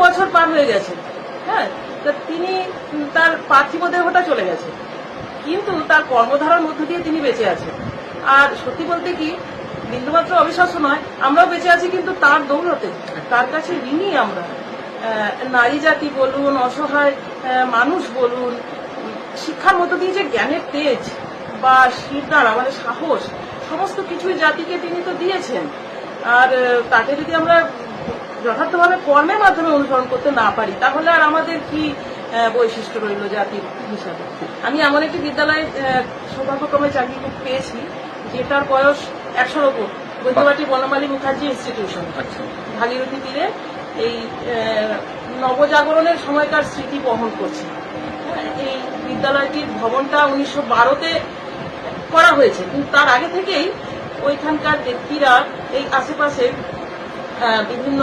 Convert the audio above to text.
বছর পার হয়ে গেছে। হ্যাঁ, তা তিনি তার পার্থিব দেহটা চলে গেছে, কিন্তু তার কর্মধারার মধ্য দিয়ে তিনি বেঁচে আছেন। আর সত্যি বলতে কি, বিন্দুমাত্র অবিশ্বাস্য নয়, আমরাও বেঁচে আছি কিন্তু তার দৌলতে, তার কাছে ঋণী আমরা। নারী জাতি বলুন, অসহায় মানুষ বলুন, শিক্ষার মধ্য দিয়ে যে জ্ঞানের তেজ বা শিরদাঁড়া মানে সাহস, সমস্ত কিছুই জাতিকে তিনি তো দিয়েছেন। আর তাকে যদি আমরা যথার্থভাবে কর্মের মাধ্যমে অনুসরণ করতে না পারি, তাহলে আর আমাদের কি বৈশিষ্ট্য রইল জাতির হিসাবে। আমি এমন একটি বিদ্যালয়ে সৌভাগ্যক্রমে চাকরি পেয়েছি যেটার বয়স 100-র উপর, বৈদ্যবাটী বনমালী মুখার্জি ইনস্টিটিউশন, ভাগীরথী তীরে। এই নবজাগরণের সময়কার স্মৃতি বহন করছে। এই বিদ্যালয়টির ভবনটা 1912-তে করা হয়েছে, কিন্তু তার আগে থেকেই ওইখানকার ব্যক্তিরা এই আশেপাশে বিভিন্ন